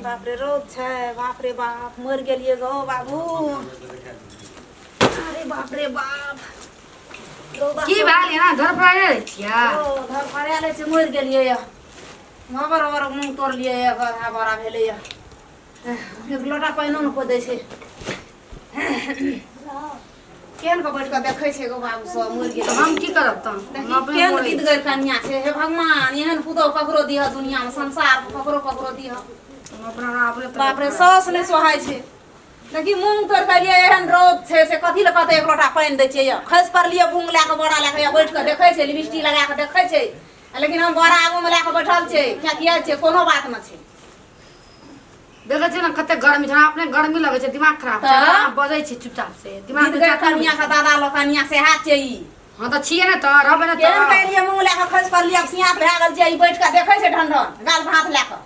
बाप रे रोज छै बाप रे बाप मर गेलिए गो बाबू अरे बाप रे बाप की भेल ना घर पर आए छिया ओ घर पर आले से मर गेलिए या मगर मुंह तोड़ लिए या गधा बड़ा भेले या एक लोटा पानिओ न खोदै छै केहन के बैठ के देखै छै गो बाबू सब मर गेल हम की करब त केहन गीत गैर कन्या छै हे भगवान एहन पुतौ ककरो दिह दुनिया में संसार ककरो दिह बाप रे सास नहीं सोहाय छै देखी मूंग तोड़ के लिए एहन रौद छै से कथी ले कहते एक लोटा पानी दै छै या खस पर लिए मूंग ला के बोरा ला के बैठ के देखै छै लिपस्टिक लगा के देखै छै लेकिन हम बोरा आगू में ला के बैठल छै क्या किया छै कोनो बात न छै देखै छै ना कते गर्मी छै अपने गर्मी लगे छै दिमाग खराब छै बजै छै चुपचाप से दिमाग गीत गैर कन्या का दादा लोकनिया से हाथ छै ई हां त छिए ना त रहबे ना त केहन के लिए मूंग ला के खस पर लिए सियात भए गेल छै ई बैठ के देखै छै ढंढन गाल भात ला के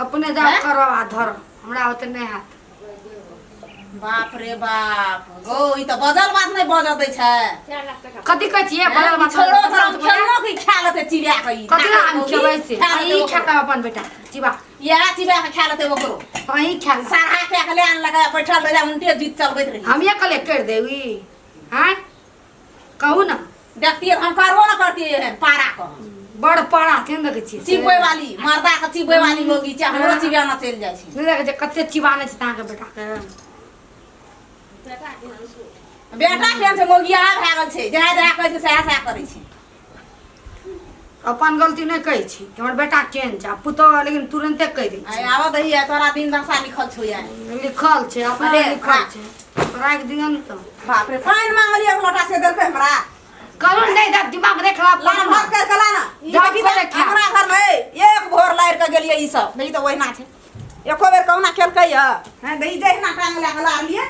अपने जा करवा धर हमरा होते नहीं हाथ बाप रे बाप गो ई त बदल बात नहीं बज दै छै कथी कहै छिए बदल बात छोड़ो धरम खेलनो की खा लेते चिड़िया के ई कथी हम खेबै से ई खाता अपन बेटा चिबा या चिड़िया के खा लेते ओकरो वही खा सारा के ले आन लगा बैठल रह जा उनटे जीत चलबैत रही हम ये कले कर देवी हैं कहू ना देखतिए हम करबो ना करतिए पारा को बड़ पारा थेन देखे छी चिबे वाली मर्दा के चिबे वाली होगी छै हमरो चिबिया ना चल जाय छै नहीं देखे छै कते चिबाने छै ता के बेटा के बेटा केहन छै मोगिया भए गेल छै जहाँ जहाँ कहै छै सएह सएह करै छै अपन गलती नहीं कहै छी कि हमर बेटा केहन छै पुतो लेकिन तुरंते कह दै छै आब दहिया तोरा दिन दशा लिखल छौ या लिखल छै अपने लिखल छै राख दियन त बाप रे पानी मांगलिए एक लोटा से देलकै हमरा करू नहीं दा दिमाग देख ला लान भर कर कला ना ई देखी हमरा घर में एक भोर लाइर के गेलिए ई सब नहीं तो ओहिना छै एको बेर कहुना खेलकै ह हैं दही जहिना टांग ला के लालिए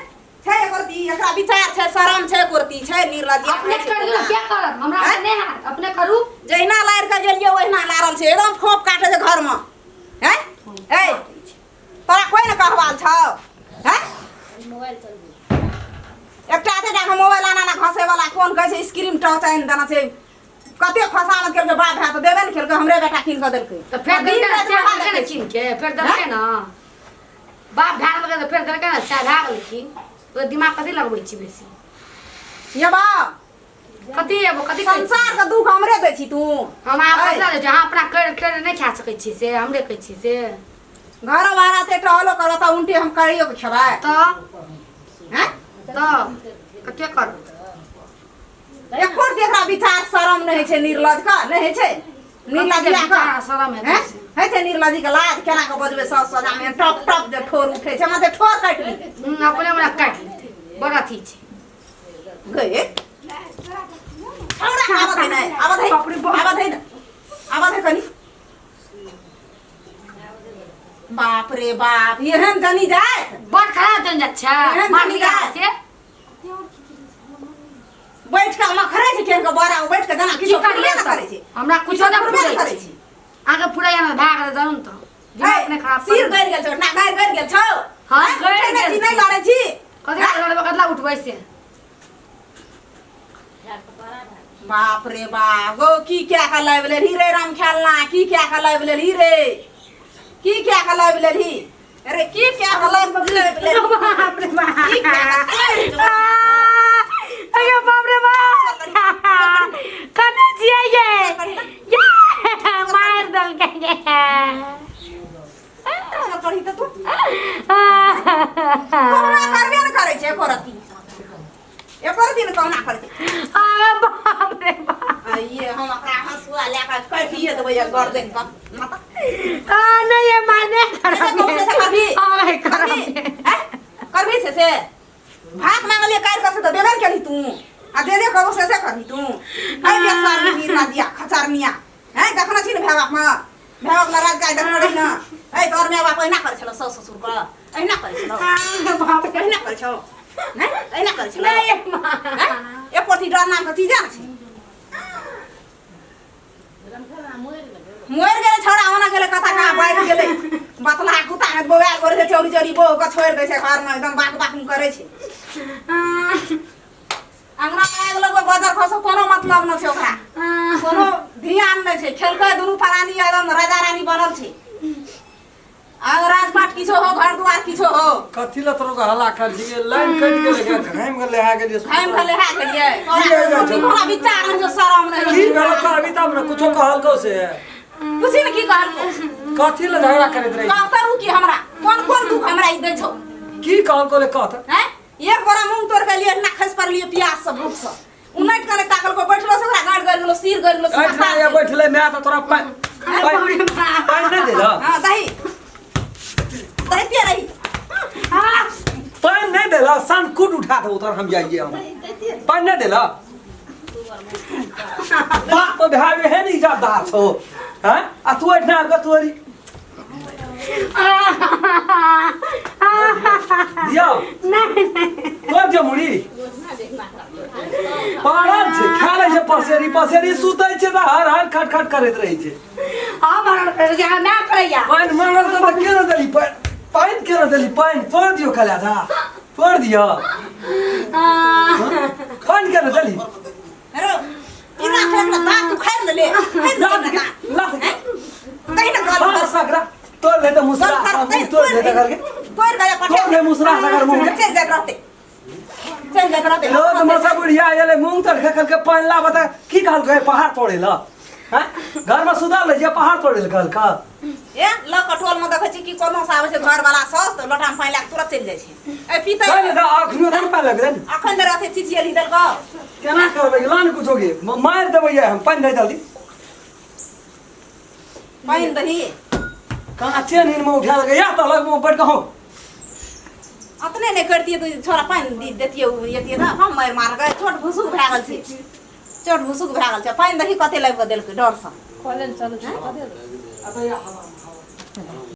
छै करती एकरा विचार छै शरम छै करती छै निर्लज्ज अपने कर दियो क्या करब हमरा नहीं हाथ अपने करू जहिना लाइर के गेलिए ओहिना लारल छै एकदम फोप काटे छै घर में हैं ए तोरा कोई न कहवाल छौ हैं मोबाइल चल एकटा ते डाक मोबाइल आना ना घसे वाला कोन कहै छै स्क्रीन टच आइन देना छै कते फसावत केलके बाप है तो देबे न केलके हमरे बेटा किन के देलकै तो फिर देलकै ना किन के फिर देलकै ना बाप भाग लगे तो फिर देलकै ना चाहे भाग लेकिन तो दिमाग कथी लगबै छी बेसी ये बा कथी एबो कथी संसार के दुख हमरे दै छी तू हम आप पैसा दे हां अपना कर नहीं खा सकै छी से हमरे कहै छी से घर वाला ते टहलो करता उल्टी हम करियो के छबा तो हैं तो कते कर एको देखरा विचार शरम नहीं छै निर्लज्ज का नहीं छै निर्लज्ज का शरम है छै निर्लज्ज के लाज केना के बजबे सस सजा में टप टप जे ठोर उठे छै मते ठोर काट ली अपने हमरा काट ली बड़ा थी छै गए हमरा आवाज नहीं आवाज है आवाज है कनी बाप रे बाप एहन जनी जाए बड़ खराब जन जा छै मानी जा से बैठ के हम खरे छै केन के बड़ा बैठ के जना किछो करले न करे छै हमरा कुछो न करे छै आगे पूरा yana भाग जानु त दिमाग ने खराब सिर गइर गेल छ ना गइर गेल छौ हां गइर गेल नहीं लड़े छी कथि लड़बे कतला उठबै से बाप रे बाप गो की क्या का लाइबले हीरे राम खेलना की क्या का लाइबले हीरे की क्या का लाइबले ही अरे की क्या का लाइबले बाप रे बाप अरे बाप रे बाप कने जिया ये मार दल के करी त तू कोना करबे न करे छै करती एको दिन कोना करे छै आ बाप रे बाप ये हम एकरा हंसुआ लेके कटिए देबै गर्दन का आ नहीं माने करबी करबी से भात मांगलिए काट के से तो देबे केली तू आ दे कबो से करबी तू आई बेसार नीरा दिया खचार मिया है देखना छी न भेवाक में भेवाक में राज गाय देख पड़ी न ए तोर में बाप एना करे छलो ससुर ससुर का एना करे छलो बाप एना करे छौ नहीं एना करे छलो नहीं मां ए पोती डर नाम के चीज छै मोर गेले छोड़ा होना गेले कथा का बैठ गेले बतला कुता हाथ बोवाल करे छै चोरी चोरी बो के छोड़ दे छै घर में एकदम बाक बाक करे छै अंगना में आग लगो बाजार खसो कोनो मतलब न छै ओकरा कोनो ध्यान नै छै खेलकै दुनु प्राणी एकदम राजा रानी बनल छै अगर राजपाट किछो हो घर दुआर किछो हो कथी ला तोरा हल्ला कर छी लाइन कट के लगे घाम के ले आ गेलिए हम खले हा गेलिए की तोरा विचार में जो शरम नहीं की भेल कहबी तब न कुछो कहल को से कुछ न की कहल कथी ला झगड़ा करत रही का करू की हमरा कौन दुख हमरा ई दे छौ की कहल को ले कहत हैं एक बोरा मूंग तोड़ के लिए ना खस पर लिए प्याज सब भूख सब उनट करे ताकल को बैठलो से ओकरा गाड़ गल गेलो सिर गल गेलो ऐठा या बैठले मैं तो तोरा पानी नहीं देला हां दही पिया रही पानी नहीं देला सन कूट उठा दे उधर हम जाइए हम पानी नहीं देला बाप भाई है नहीं ज्यादा छो हैं आ तू ऐठा का तोरी दिया तो जमुड़ी पारल छे खाले छे पसेरी सुतै छे त हर खट खट करैत रहै छे हमारा जहाँ ना पड़ैया पानी मांगल त केना देली पानी केना देली पानी तोड़ दियो खला था तोड़ दियो पानी केना देली अरे इना खेत ना तू खाइ ले लात कहीं ना गल हां सकरा तोड़ ले त मुसरा तोड़ ले त करके तोड़ गया तोड़ ले मुसरा सकर मुंह चल जा रहते लो तो मसा बुढ़िया आले मूंग तड़ खल के पानी ला बता की कहल गए पहाड़ तोड़े ला हैं घर में सुधार ले जे पहाड़ तोड़े कहल का ए ल कटोल में देखै छी की कोनो से आबै छै घर वाला सस तो लोटा में पानी ला तुरंत चल जाय छै ए पीते चल जा अखनो न पाले गन अखन दे रहते चिचियली दल का केना करबै लान कुछ होगे मार देबै हम पानी दे जल्दी पानी दही कहां चेन इन में उठा लगे या त लग में बैठ के हो अतने नहीं करती तो छोरा पानी देती ये ना हम मार गए छोट भुसुक भए गेल छै छोट भुसुक भए गेल छै पानी दही कते लाग देलकै डर से कॉलेज चलो अब या